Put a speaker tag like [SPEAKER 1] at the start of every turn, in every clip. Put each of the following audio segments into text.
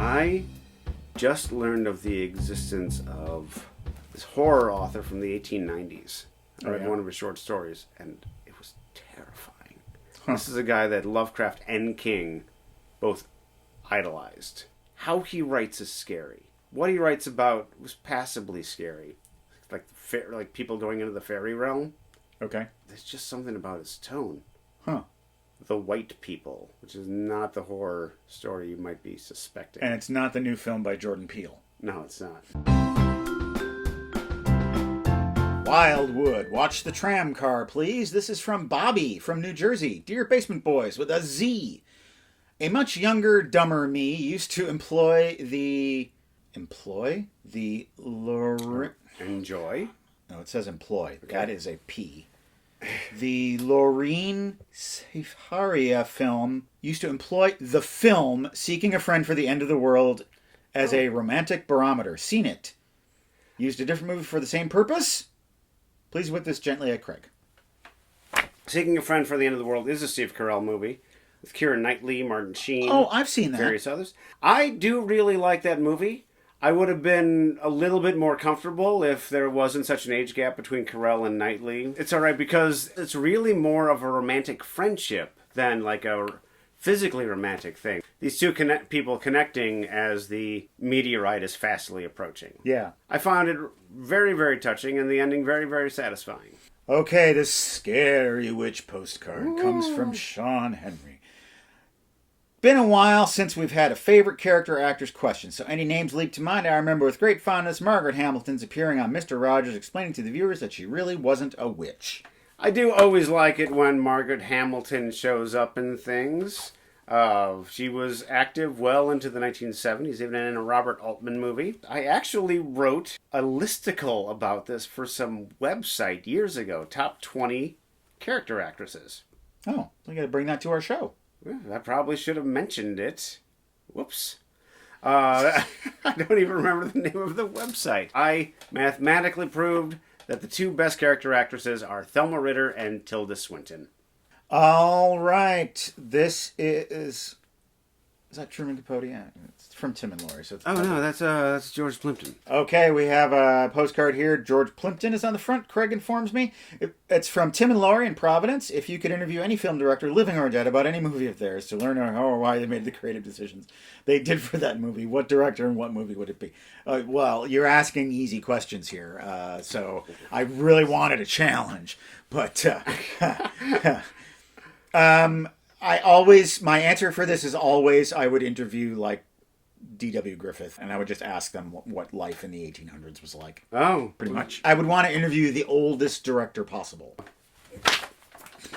[SPEAKER 1] I just learned of the existence of this horror author from the 1890s. I read one of his short stories, and it was terrifying. This is a guy that Lovecraft and King both idolized. How he writes is scary. What he writes about was passably scary. Like people going into the fairy realm.
[SPEAKER 2] Okay.
[SPEAKER 1] There's just something about his tone.
[SPEAKER 2] Huh.
[SPEAKER 1] The White People, which is not the horror story you might be suspecting.
[SPEAKER 2] And it's not the new film by Jordan Peele.
[SPEAKER 1] No, it's not.
[SPEAKER 2] Wildwood, watch the tram car, please. This is from Bobby from New Jersey. Dear Basement Boys, with a Z. A much younger, dumber me used to employ the...
[SPEAKER 1] Enjoy?
[SPEAKER 2] No, it says employ. Okay. That is a P. The Lorene Safaria film used to employ the film Seeking a Friend for the End of the World as a romantic barometer. Seen it. Used a different movie for the same purpose? Please whip this gently at Craig.
[SPEAKER 1] Seeking a Friend for the End of the World is a Steve Carell movie with Keira Knightley, Martin Sheen.
[SPEAKER 2] Oh, I've seen that.
[SPEAKER 1] Various others. I do really like that movie. I would have been a little bit more comfortable if there wasn't such an age gap between Carell and Knightley. It's alright because it's really more of a romantic friendship than like a physically romantic thing. These two people connecting as the meteorite is fastly approaching.
[SPEAKER 2] Yeah.
[SPEAKER 1] I found it very, very touching and the ending very, very satisfying.
[SPEAKER 2] Okay, this scary witch postcard comes from Sean Henry. Been a while since we've had a favorite character actor's question, so any names leap to mind. I remember with great fondness Margaret Hamilton's appearing on Mr. Rogers explaining to the viewers that she really wasn't a witch.
[SPEAKER 1] I do always like it when Margaret Hamilton shows up in things. She was active well into the 1970s, even in a Robert Altman movie. I actually wrote a listicle about this for some website years ago, top 20 character actresses.
[SPEAKER 2] Oh, we got to bring that to our show.
[SPEAKER 1] Well, I probably should have mentioned it. Whoops. I don't even remember the name of the website. I mathematically proved that the two best character actresses are Thelma Ritter and Tilda Swinton.
[SPEAKER 2] All right. This is... Is that Truman Capote? Yeah, it's from Tim and Laurie. So it's
[SPEAKER 1] that's George Plimpton.
[SPEAKER 2] Okay, we have a postcard here. George Plimpton is on the front, Craig informs me. It's from Tim and Laurie in Providence. If you could interview any film director, living or dead, about any movie of theirs to learn how or why they made the creative decisions they did for that movie, what director and what movie would it be? Well, you're asking easy questions here, so I really wanted a challenge. But... my answer for this is always I would interview, like, D.W. Griffith, and I would just ask them what life in the 1800s was like.
[SPEAKER 1] Oh.
[SPEAKER 2] Pretty much. I would want to interview the oldest director possible.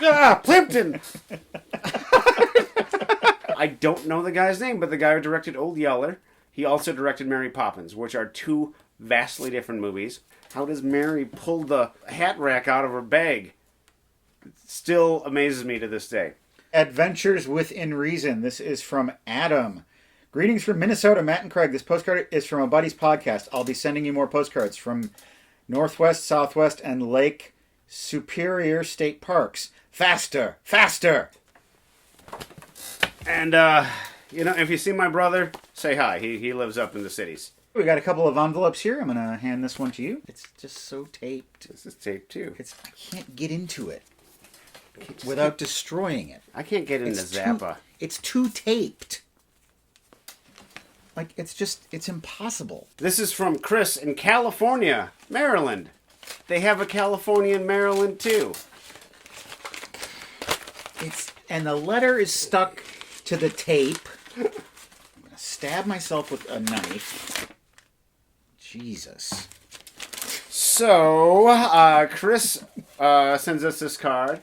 [SPEAKER 1] Ah, Plimpton! I don't know the guy's name, but the guy who directed Old Yeller, he also directed Mary Poppins, which are two vastly different movies. How does Mary pull the hat rack out of her bag? It still amazes me to this day.
[SPEAKER 2] Adventures Within Reason. This is from Adam. Greetings from Minnesota, Matt and Craig. This postcard is from a buddy's podcast. I'll be sending you more postcards from Northwest, Southwest, and Lake Superior State Parks. Faster! Faster!
[SPEAKER 1] And, if you see my brother, say hi. He lives up in the cities.
[SPEAKER 2] We got a couple of envelopes here. I'm going to hand this one to you. It's just so taped.
[SPEAKER 1] This is taped, too.
[SPEAKER 2] I can't get into it without destroying it.
[SPEAKER 1] I can't get into Zappa.
[SPEAKER 2] It's too taped. Like, it's impossible.
[SPEAKER 1] This is from Chris in California, Maryland. They have a California in Maryland, too.
[SPEAKER 2] And the letter is stuck to the tape. I'm going to stab myself with a knife. Jesus.
[SPEAKER 1] So, Chris sends us this card.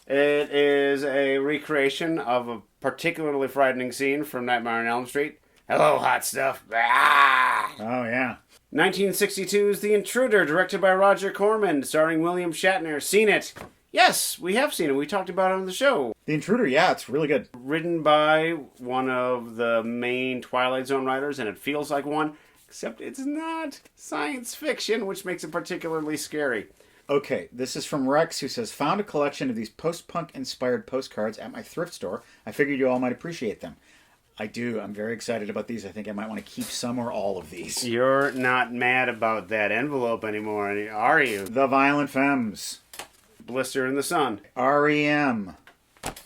[SPEAKER 1] It is a recreation of a particularly frightening scene from Nightmare on Elm Street. Hello, hot stuff. Ah!
[SPEAKER 2] Oh, yeah.
[SPEAKER 1] 1962's The Intruder, directed by Roger Corman, starring William Shatner. Seen it? Yes, we have seen it. We talked about it on the show.
[SPEAKER 2] The Intruder, yeah, it's really good.
[SPEAKER 1] Written by one of the main Twilight Zone writers, and it feels like one, except it's not science fiction, which makes it particularly scary.
[SPEAKER 2] Okay, this is from Rex, who says, found a collection of these post-punk inspired postcards at my thrift store. I figured you all might appreciate them. I do. I'm very excited about these. I think I might want to keep some or all of these.
[SPEAKER 1] You're not mad about that envelope anymore, are you?
[SPEAKER 2] The Violent Femmes.
[SPEAKER 1] Blister in the Sun.
[SPEAKER 2] REM.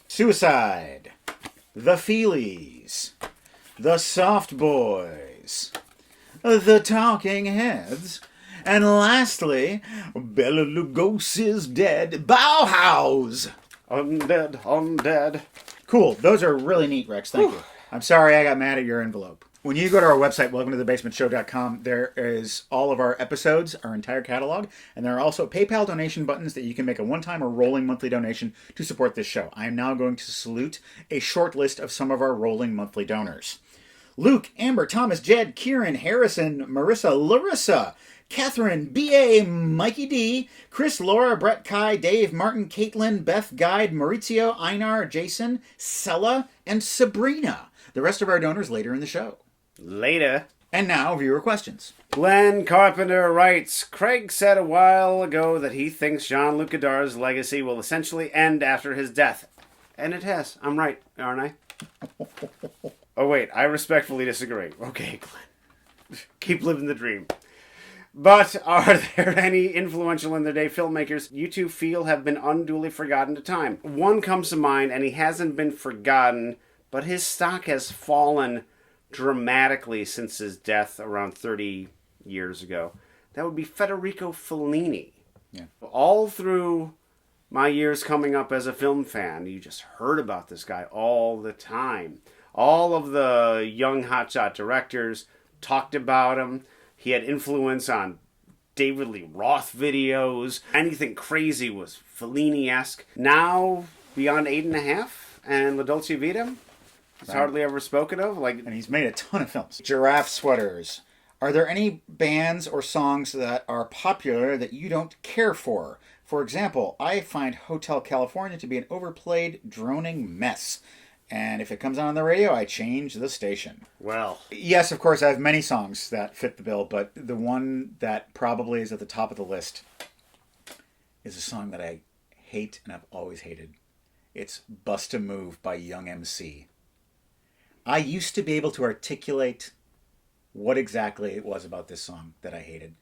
[SPEAKER 2] Suicide. The Feelies. The Soft Boys. The Talking Heads. And lastly, Bela Lugosi's dead. Bauhaus.
[SPEAKER 1] Undead, undead.
[SPEAKER 2] Cool. Those are really neat, Rex. Thank you. I'm sorry I got mad at your envelope. When you go to our website, welcometothebasementshow.com, there is all of our episodes, our entire catalog, and there are also PayPal donation buttons that you can make a one-time or rolling monthly donation to support this show. I am now going to salute a short list of some of our rolling monthly donors. Luke, Amber, Thomas, Jed, Kieran, Harrison, Marissa, Larissa, Catherine, B.A., Mikey D., Chris, Laura, Brett, Kai, Dave, Martin, Caitlin, Beth, Guide, Maurizio, Einar, Jason, Sella, and Sabrina. The rest of our donors later in the show.
[SPEAKER 1] Later.
[SPEAKER 2] And now, viewer questions.
[SPEAKER 1] Glenn Carpenter writes, Craig said a while ago that he thinks Jean-Luc Godard's legacy will essentially end after his death. And it has. I'm right, aren't I? Oh, wait. I respectfully disagree. Okay, Glenn. Keep living the dream. But are there any influential in their day filmmakers you two feel have been unduly forgotten to time? One comes to mind, and he hasn't been forgotten, but his stock has fallen dramatically since his death around 30 years ago. That would be Federico Fellini.
[SPEAKER 2] Yeah.
[SPEAKER 1] All through my years coming up as a film fan, you just heard about this guy all the time. All of the young hotshot directors talked about him. He had influence on David Lee Roth videos. Anything crazy was Fellini-esque. Now, beyond 8.5 and La Dolce Vita, it's hardly ever spoken of.
[SPEAKER 2] And he's made a ton of films. Giraffe Sweaters. Are there any bands or songs that are popular that you don't care for? For example, I find Hotel California to be an overplayed, droning mess. And if it comes on the radio, I change the station.
[SPEAKER 1] Well,
[SPEAKER 2] yes, of course, I have many songs that fit the bill, but the one that probably is at the top of the list is a song that I hate and I've always hated. It's Bust a Move by Young MC. I used to be able to articulate what exactly it was about this song that I hated,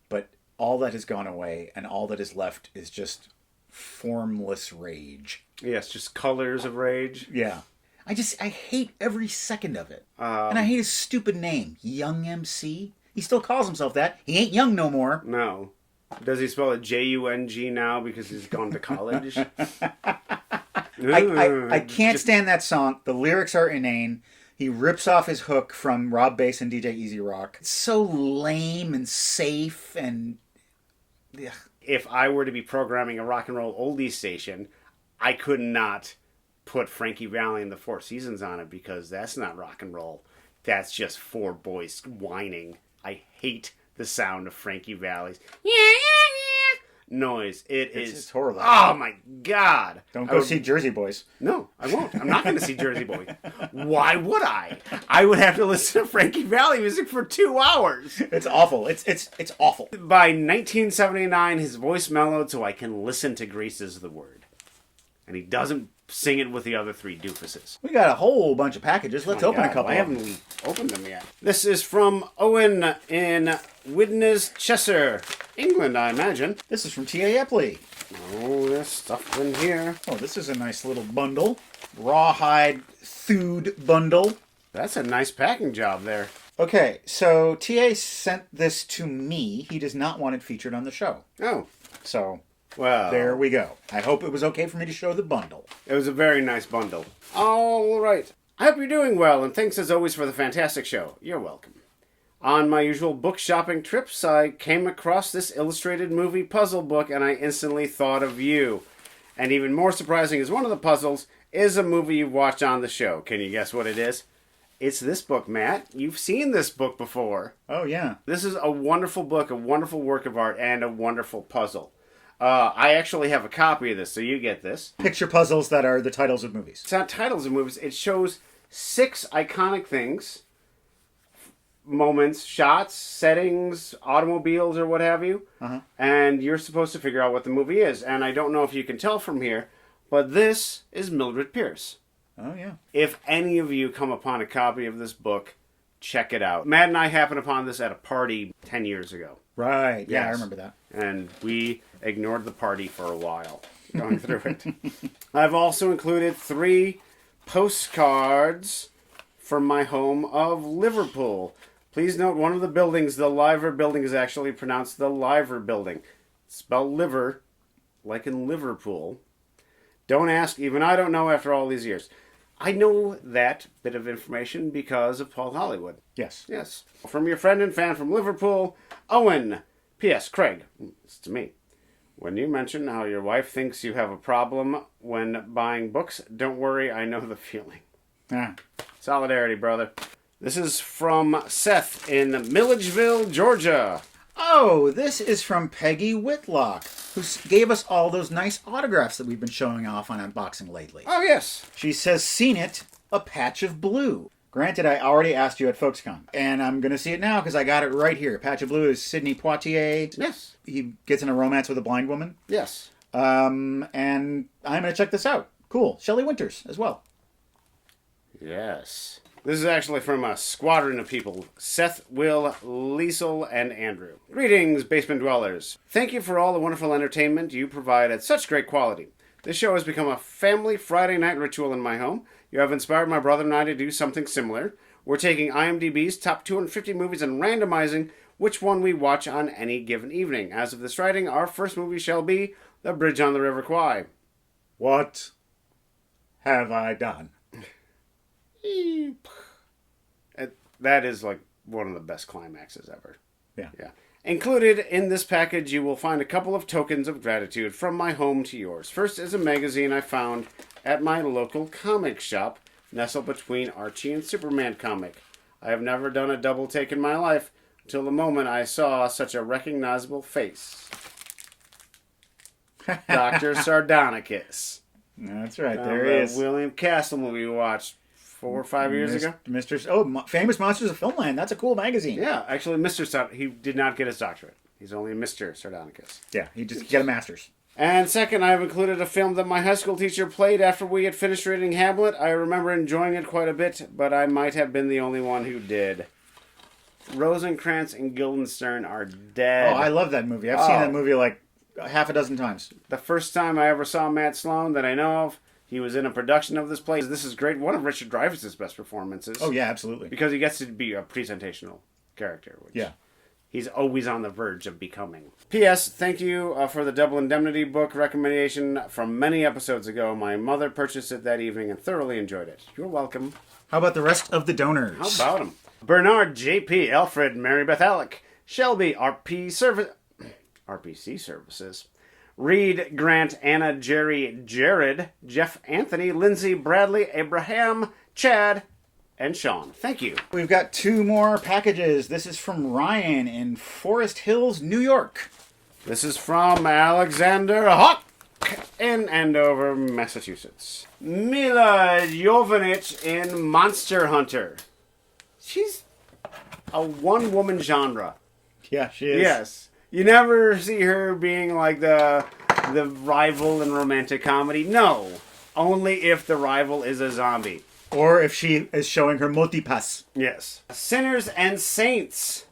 [SPEAKER 2] but all that has gone away, and all that is left is just formless rage.
[SPEAKER 1] yes, just colors of rage.
[SPEAKER 2] Yeah. I hate every second of it. And I hate his stupid name, Young MC. He still calls himself that. He ain't young no more.
[SPEAKER 1] No. Does he spell it J-U-N-G now because he's gone to college?
[SPEAKER 2] I can't stand that song. The lyrics are inane. He rips off his hook from Rob Bass and DJ Easy Rock. It's so lame and safe and... Ugh.
[SPEAKER 1] If I were to be programming a rock and roll oldies station, I could not put Frankie Valli and the Four Seasons on it because that's not rock and roll. That's just four boys whining. I hate the sound of Frankie Valli's noise.
[SPEAKER 2] It's horrible.
[SPEAKER 1] Oh my God.
[SPEAKER 2] Don't go see Jersey Boys.
[SPEAKER 1] No, I won't. I'm not going to see Jersey Boys. Why would I? I would have to listen to Frankie Valli music for 2 hours.
[SPEAKER 2] It's awful. It's awful.
[SPEAKER 1] By 1979, his voice mellowed so I can listen to Grease is the word. And he doesn't sing it with the other three doofuses.
[SPEAKER 2] We got a whole bunch of packages. Let's open a couple.
[SPEAKER 1] I haven't opened them yet. This is from Owen in Widnes, Cheshire, England, I imagine.
[SPEAKER 2] This is from T.A. Epley.
[SPEAKER 1] Oh, there's stuff in here.
[SPEAKER 2] Oh, this is a nice little bundle. Rawhide Food bundle.
[SPEAKER 1] That's a nice packing job there.
[SPEAKER 2] Okay, so T.A. sent this to me. He does not want it featured on the show.
[SPEAKER 1] Oh.
[SPEAKER 2] So...
[SPEAKER 1] well,
[SPEAKER 2] there we go. I hope it was okay for me to show the bundle.
[SPEAKER 1] It was a very nice bundle. All right. I hope you're doing well, and thanks as always for the fantastic show. You're welcome. On my usual book shopping trips, I came across this illustrated movie puzzle book, and I instantly thought of you. And even more surprising is one of the puzzles is a movie you've watched on the show. Can you guess what it is? It's this book, Matt. You've seen this book before.
[SPEAKER 2] Oh, yeah.
[SPEAKER 1] This is a wonderful book, a wonderful work of art, and a wonderful puzzle. I actually have a copy of this, so you get this.
[SPEAKER 2] Picture puzzles that are the titles of movies.
[SPEAKER 1] It's not titles of movies. It shows 6 iconic things, moments, shots, settings, automobiles, or what have you.
[SPEAKER 2] Uh-huh.
[SPEAKER 1] And you're supposed to figure out what the movie is. And I don't know if you can tell from here, but this is Mildred Pierce.
[SPEAKER 2] Oh, yeah.
[SPEAKER 1] If any of you come upon a copy of this book, check it out. Matt and I happened upon this at a party 10 years ago.
[SPEAKER 2] Right. Yeah,
[SPEAKER 1] Yes.
[SPEAKER 2] I remember that.
[SPEAKER 1] And we ignored the party for a while going through it. I've also included 3 postcards from my home of Liverpool. Please note one of the buildings, the Liver building, is actually pronounced the Liver building. Spell liver, like in Liverpool. Don't ask, even I don't know after all these years. I know that bit of information because of Paul Hollywood.
[SPEAKER 2] Yes.
[SPEAKER 1] Yes. From your friend and fan from Liverpool, Owen. P.S. Craig. It's to me. When you mention how your wife thinks you have a problem when buying books, don't worry, I know the feeling.
[SPEAKER 2] Ah.
[SPEAKER 1] Solidarity, brother. This is from Seth in Milledgeville, Georgia.
[SPEAKER 2] Oh, this is from Peggy Whitlock, who gave us all those nice autographs that we've been showing off on unboxing lately.
[SPEAKER 1] Oh, yes.
[SPEAKER 2] She says, seen it, a patch of blue. Granted, I already asked you at FolksCon, and I'm going to see it now because I got it right here. Patch of Blue is Sidney Poitier.
[SPEAKER 1] Yes.
[SPEAKER 2] He gets in a romance with a blind woman.
[SPEAKER 1] Yes.
[SPEAKER 2] And I'm going to check this out. Cool. Shelley Winters as well.
[SPEAKER 1] Yes. This is actually from a squadron of people. Seth, Will, Liesel, and Andrew. Greetings, basement dwellers. Thank you for all the wonderful entertainment you provide at such great quality. This show has become a family Friday night ritual in my home. You have inspired my brother and I to do something similar. We're taking IMDb's top 250 movies and randomizing which one we watch on any given evening. As of this writing, our first movie shall be The Bridge on the River Kwai.
[SPEAKER 2] What have I done?
[SPEAKER 1] That is like one of the best climaxes ever.
[SPEAKER 2] Yeah.
[SPEAKER 1] Included in this package, you will find a couple of tokens of gratitude from my home to yours. First is a magazine I found at my local comic shop, nestled between Archie and Superman comic. I have never done a double take in my life until the moment I saw such a recognizable face. Dr. Sardonicus.
[SPEAKER 2] That's right. There he is.
[SPEAKER 1] William Castle movie we watched 4 or 5 years ago.
[SPEAKER 2] Famous Monsters of Filmland. That's a cool magazine.
[SPEAKER 1] Yeah, actually, he did not get his doctorate. He's only a Mr. Sardonicus.
[SPEAKER 2] Yeah, he just got a master's.
[SPEAKER 1] And second, I have included a film that my high school teacher played after we had finished reading Hamlet. I remember enjoying it quite a bit, but I might have been the only one who did. Rosencrantz and Guildenstern are dead.
[SPEAKER 2] Oh, I love that movie. I've seen that movie like half a dozen times.
[SPEAKER 1] The first time I ever saw Matt Sloan that I know of, he was in a production of this play. This is great. One of Richard Dreyfuss's best performances.
[SPEAKER 2] Oh, yeah, absolutely.
[SPEAKER 1] Because he gets to be a presentational character. Which he's always on the verge of becoming. P.S. Thank you for the Double Indemnity book recommendation from many episodes ago. My mother purchased it that evening and thoroughly enjoyed it. You're welcome.
[SPEAKER 2] How about the rest of the donors?
[SPEAKER 1] How about them? Bernard, J.P., Alfred, Mary Beth Alec, Shelby, RPC Services, Reed, Grant, Anna, Jerry, Jared, Jeff, Anthony, Lindsay, Bradley, Abraham, Chad, and Sean. Thank you.
[SPEAKER 2] We've got 2 more packages. This is from Ryan in Forest Hills, New York.
[SPEAKER 1] This is from Alexander Hawk in Andover, Massachusetts. Mila Jovovich in Monster Hunter. She's a one-woman genre.
[SPEAKER 2] Yeah, she is.
[SPEAKER 1] Yes. You never see her being like the rival in romantic comedy. No. Only if the rival is a zombie.
[SPEAKER 2] Or if she is showing her multipass.
[SPEAKER 1] Yes. Sinners and Saints.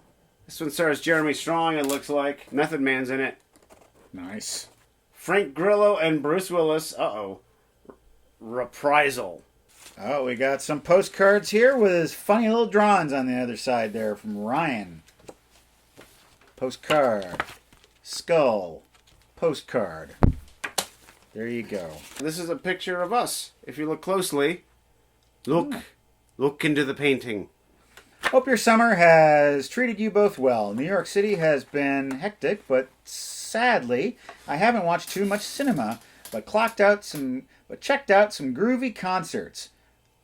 [SPEAKER 1] This one stars Jeremy Strong, it looks like. Method Man's in it.
[SPEAKER 2] Nice.
[SPEAKER 1] Frank Grillo and Bruce Willis. Reprisal.
[SPEAKER 2] Oh, we got some postcards here with funny little drawings on the other side there from Ryan. Postcard. Skull. Postcard. There you go.
[SPEAKER 1] This is a picture of us. If you look closely, look into the painting.
[SPEAKER 2] Hope your summer has treated you both well. New York City has been hectic, but sadly, I haven't watched too much cinema, but checked out some groovy concerts.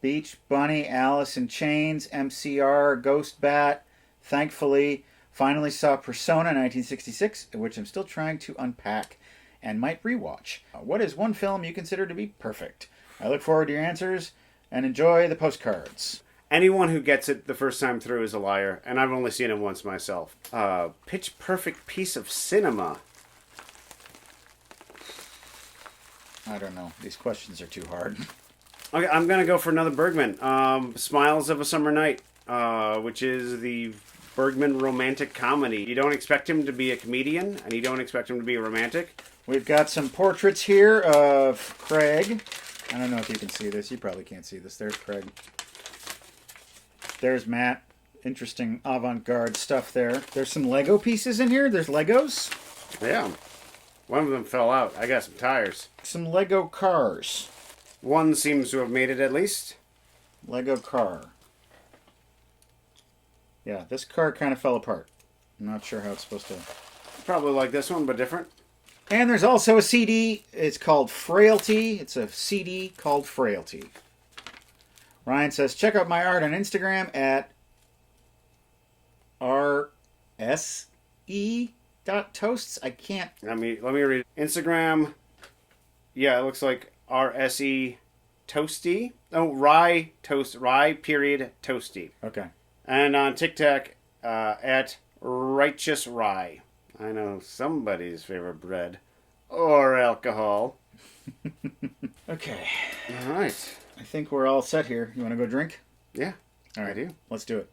[SPEAKER 2] Beach Bunny, Alice in Chains, MCR, Ghost Bat. Thankfully, finally saw Persona 1966, which I'm still trying to unpack and might rewatch. What is one film you consider to be perfect? I look forward to your answers and enjoy the postcards.
[SPEAKER 1] Anyone who gets it the first time through is a liar, and I've only seen it once myself. Pitch perfect piece of cinema.
[SPEAKER 2] I don't know. These questions are too hard.
[SPEAKER 1] Okay, I'm gonna go for another Bergman. Smiles of a Summer Night, which is the Bergman romantic comedy. You don't expect him to be a comedian, and you don't expect him to be a romantic.
[SPEAKER 2] We've got some portraits here of Craig. I don't know if you can see this. You probably can't see this. There's Craig. There's Matt. Interesting avant-garde stuff there. There's some Lego pieces in here. There's Legos.
[SPEAKER 1] Yeah. One of them fell out. I got some tires.
[SPEAKER 2] Some Lego cars.
[SPEAKER 1] One seems to have made it at least.
[SPEAKER 2] Lego car. Yeah, this car kind of fell apart. I'm not sure how it's supposed to...
[SPEAKER 1] Probably like this one, but different.
[SPEAKER 2] And there's also a CD. It's called Frailty. It's a CD called Frailty. Ryan says, check out my art on Instagram at rse.toasts. I can't...
[SPEAKER 1] Let me read it. Instagram. Yeah, it looks like RSE Toasty. Oh, Rye Toast. Rye period Toasty.
[SPEAKER 2] Okay.
[SPEAKER 1] And on TikTok at Righteous Rye. I know somebody's favorite bread or alcohol.
[SPEAKER 2] Okay.
[SPEAKER 1] All right.
[SPEAKER 2] I think we're all set here. You want to go drink?
[SPEAKER 1] Yeah.
[SPEAKER 2] All right.
[SPEAKER 1] I do.
[SPEAKER 2] Let's do it.